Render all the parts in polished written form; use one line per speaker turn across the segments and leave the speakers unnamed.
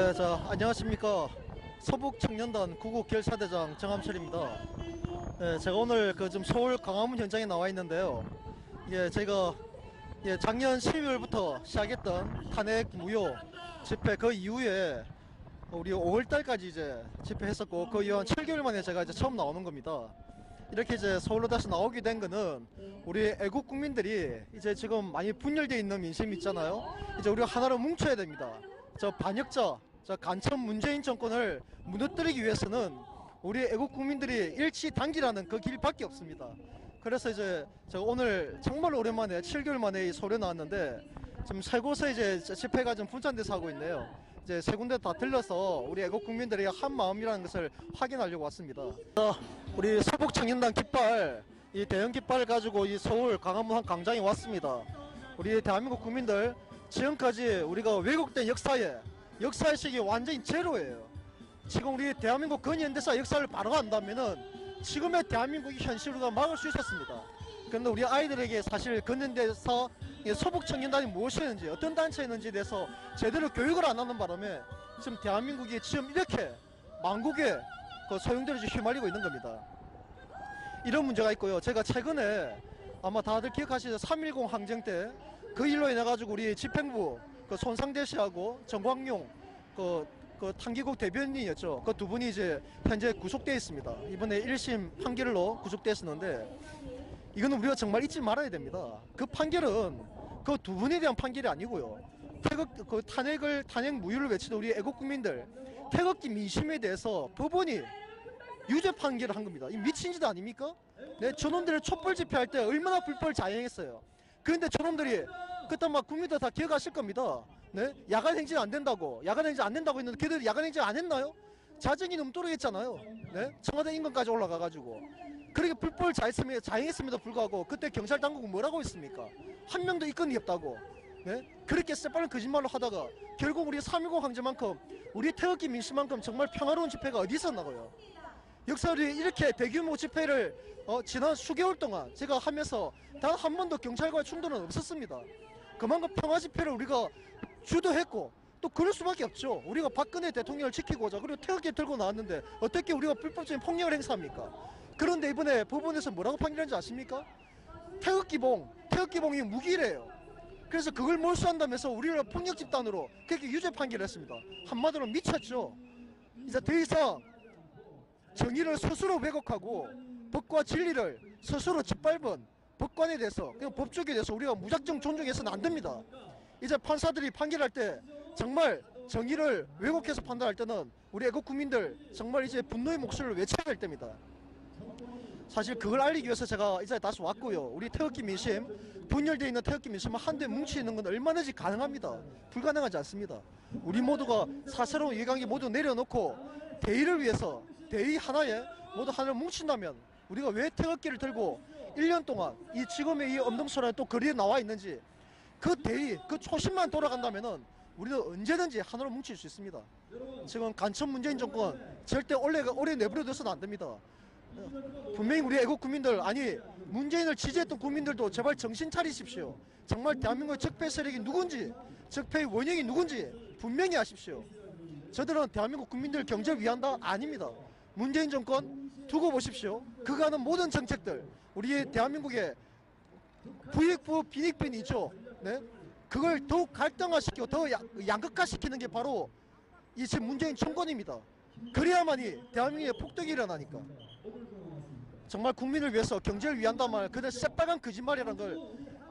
네, 안녕하십니까. 서북청년단 구국결사대장 정함철입니다. 네, 제가 오늘 좀 서울 광화문 현장에 나와 있는데요. 제가 작년 12월부터 시작했던 탄핵 무효 집회 그 이후에 우리 5월달까지 이제 집회했었고, 그 이후 한 7개월 만에 제가 이제 처음 나오는 겁니다. 이렇게 이제 서울로 다시 나오게 된 거는 우리 애국 국민들이 이제 지금 많이 분열되어 있는 민심 있잖아요. 이제 우리가 하나로 뭉쳐야 됩니다. 반역자, 간첩 문재인 정권을 무너뜨리기 위해서는 우리 애국 국민들이 일치단기라는 그 길밖에 없습니다. 그래서 이제 제가 오늘 정말 오랜만에 7개월 만에 이 서울에 나왔는데, 지금 세 곳에 이제 집회가 좀 분산돼서 하고 있네요. 이제 세 군데 다 들러서 우리 애국 국민들이 한 마음이라는 것을 확인하려고 왔습니다. 우리 서북청년단 깃발, 이 대형 깃발을 가지고 이 서울 광화문 한 광장에 왔습니다. 우리 대한민국 국민들, 지금까지 우리가 왜곡된 역사의식이 완전히 제로예요. 지금 우리 대한민국 근현대사 역사를 바로 안다면은 지금의 대한민국이 현실로 막을 수 있었습니다. 그런데 우리 아이들에게 사실 근현대사 서북청년단이 무엇이었는지, 어떤 단체였는지에 대해서 제대로 교육을 안 하는 바람에 지금 대한민국이 지금 이렇게 망국의 그 소용돌이에 휘말리고 있는 겁니다. 이런 문제가 있고요. 제가 최근에 아마 다들 기억하시죠? 3.10 항쟁 때 그 일로 인해 가지고 우리 집행부 손상대 씨하고 정광용 탄기국 대변인이었죠. 그 두 분이 이제 현재 구속되어 있습니다. 이번에 1심 판결로 구속됐었는데, 이거는 우리가 정말 잊지 말아야 됩니다. 그 판결은 그 두 분에 대한 판결이 아니고요. 탄핵 무효를 외치는 우리 애국 국민들, 태극기 민심에 대해서 법원이 유죄 판결을 한 겁니다. 이 미친 짓 아닙니까? 네, 저놈들이 촛불 집회할 때 얼마나 불법을 자행했어요. 그런데 저놈들이 그때 막 국민들 다 기억하실 겁니다. 네, 야간행진 안 된다고 했는데 걔들이 야간행진 안 했나요? 자정이 넘도록 했잖아요. 네, 청와대 인근까지 올라가가지고 그렇게 불법을 자행했음에도 불구하고 그때 경찰 당국은 뭐라고 했습니까? 한 명도 입건이 없다고. 네, 그렇게 새빨간 거짓말로 하다가 결국 우리 3.10 항쟁만큼, 우리 태극기 민심만큼 정말 평화로운 집회가 어디 있었나고요. 역사를 이렇게 대규모 집회를 지난 수개월 동안 제가 하면서 단 한 번도 경찰과의 충돌은 없었습니다. 그만큼 평화 집회를 우리가 주도했고, 또 그럴 수밖에 없죠. 우리가 박근혜 대통령을 지키고자 그리고 태극기 들고 나왔는데 어떻게 우리가 불법적인 폭력을 행사합니까? 그런데 이번에 법원에서 뭐라고 판결했는지 아십니까? 태극기봉이 무기래요. 그래서 그걸 몰수한다면서 우리를 폭력 집단으로 그렇게 유죄 판결을 했습니다. 한마디로 미쳤죠. 이제 더 이상 정의를 스스로 왜곡하고 법과 진리를 스스로 짓밟은 법관에 대해서, 그냥 법조계에 대해서 우리가 무작정 존중해서는 안 됩니다. 이제 판사들이 판결할 때 정말 정의를 왜곡해서 판단할 때는 우리 애국 국민들 정말 이제 분노의 목소리를 외쳐야 될 때입니다. 사실 그걸 알리기 위해서 제가 이제 다시 왔고요. 우리 태극기 민심, 분열되어 있는 태극기 민심을 한데 뭉치는 건 얼마든지 가능합니다. 불가능하지 않습니다. 우리 모두가 사사로운 이해관계 모두 내려놓고 대의를 위해서, 대의 하나에 모두 하나를 뭉친다면, 우리가 왜 태극기를 들고 1년 동안 이 지금의 이 엄동설에 또 거리에 나와 있는지, 그 대의, 그 초심만 돌아간다면은 우리는 언제든지 하나로 뭉칠 수 있습니다. 지금 간첩 문재인 정권 절대 오래 내버려둬서는 안 됩니다. 분명히 우리 애국 국민들, 아니 문재인을 지지했던 국민들도 제발 정신 차리십시오. 정말 대한민국의 적폐 세력이 누군지, 적폐의 원흉이 누군지 분명히 아십시오. 저들은 대한민국 국민들 경제를 위한다? 아닙니다. 문재인 정권 두고 보십시오. 그가 하는 모든 정책들, 우리 대한민국의 부익부 빈익빈이 있죠. 네? 그걸 더욱 갈등화시키고 더 양극화시키는 게 바로 이 지금 문재인 정권입니다. 그래야만이 대한민국의 폭격이 일어나니까. 정말 국민을 위해서 경제를 위한단 말, 그들 새빨간 거짓말이라는 걸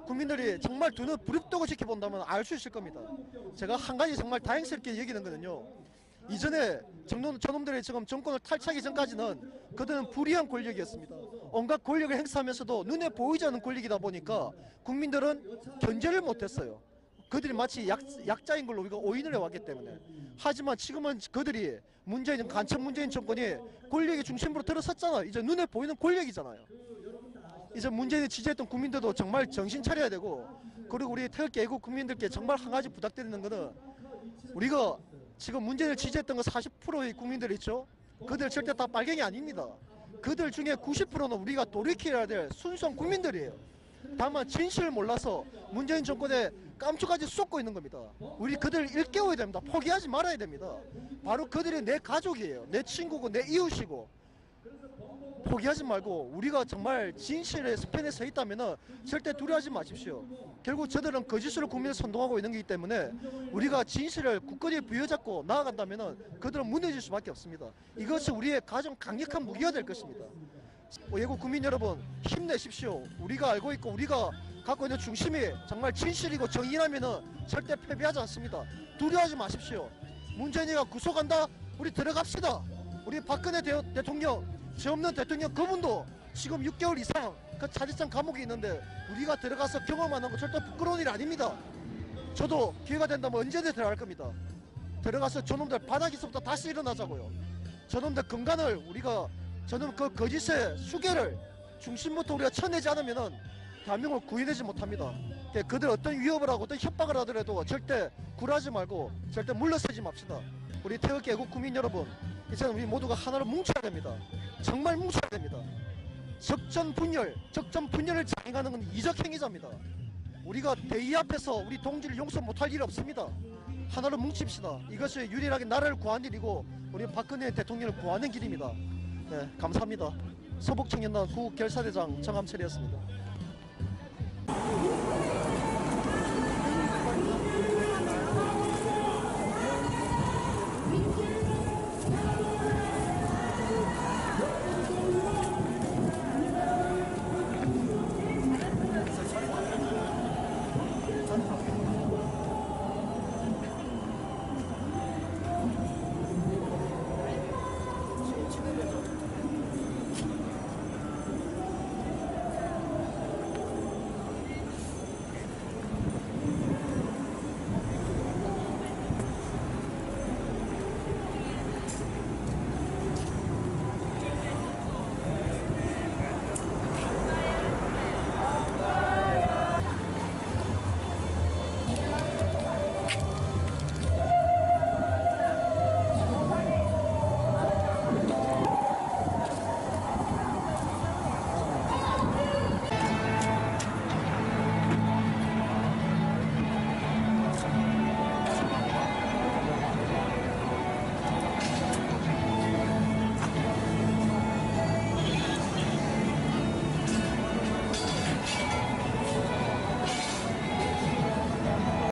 국민들이 정말 두 눈 부릅뜨고 지켜본다면 알 수 있을 겁니다. 제가 한 가지 정말 다행스럽게 여기는 거는요, 이전에 저놈들이 지금 정권을 탈취하기 전까지는 그들은 불의한 권력이었습니다. 온갖 권력을 행사하면서도 눈에 보이지 않는 권력이다 보니까 국민들은 견제를 못했어요. 그들이 마치 약자인 걸로 우리가 오인을 해왔기 때문에. 하지만 지금은 그들이 간첩 문재인 정권이 권력의 중심부로 들어섰잖아요. 이제 눈에 보이는 권력이잖아요. 이제 문재인을 지지했던 국민들도 정말 정신 차려야 되고, 그리고 우리 태극기 애국 국민들께 정말 한 가지 부탁드리는 거는, 우리가 지금 문재인을 지지했던 거 40%의 국민들 있죠? 그들 절대 다 빨갱이 아닙니다. 그들 중에 90%는 우리가 돌이켜야 될 순수한 국민들이에요. 다만 진실을 몰라서 문재인 정권의 깜짝까지 쏟고 있는 겁니다. 우리 그들을 일깨워야 됩니다. 포기하지 말아야 됩니다. 바로 그들이 내 가족이에요. 내 친구고 내 이웃이고. 포기하지 말고 우리가 정말 진실의 스팬에 서 있다면 절대 두려워하지 마십시오. 결국 저들은 거짓으로 국민을 선동하고 있는 것이기 때문에 우리가 진실을 굳건히 부여잡고 나아간다면 그들은 무너질 수밖에 없습니다. 이것이 우리의 가장 강력한 무기가 될 것입니다. 외국 국민 여러분, 힘내십시오. 우리가 알고 있고 우리가 갖고 있는 중심이 정말 진실이고 정의라면 절대 패배하지 않습니다. 두려워하지 마십시오. 문재인이가 구속한다? 우리 들어갑시다. 우리 박근혜 대통령, 죄 없는 대통령, 그분도 지금 6개월 이상 그 차지장 감옥에 있는데 우리가 들어가서 경험하는 거 절대 부끄러운 일 아닙니다. 저도 기회가 된다면 언제든 들어갈 겁니다. 들어가서 저놈들 바닥에서부터 다시 일어나자고요. 저놈들 근간을 우리가 저놈 그 거짓의 수개를 중심부터 우리가 쳐내지 않으면은 대한민국을 구해내지 못합니다. 그들 어떤 위협을 하고 어떤 협박을 하더라도 절대 굴하지 말고 절대 물러서지 맙시다. 우리 태극기 애국 국민 여러분, 이제는 우리 모두가 하나로 뭉쳐야 됩니다. 정말 뭉쳐야 됩니다. 적전 분열을 장악하는 건 이적 행위자입니다. 우리가 대의 앞에서 우리 동지를 용서 못할 일 없습니다. 하나로 뭉칩시다. 이것이 유일하게 나라를 구한 일이고 우리 박근혜 대통령을 구하는 길입니다. 네, 감사합니다. 서북청년단 구국결사대장 정함철이었습니다.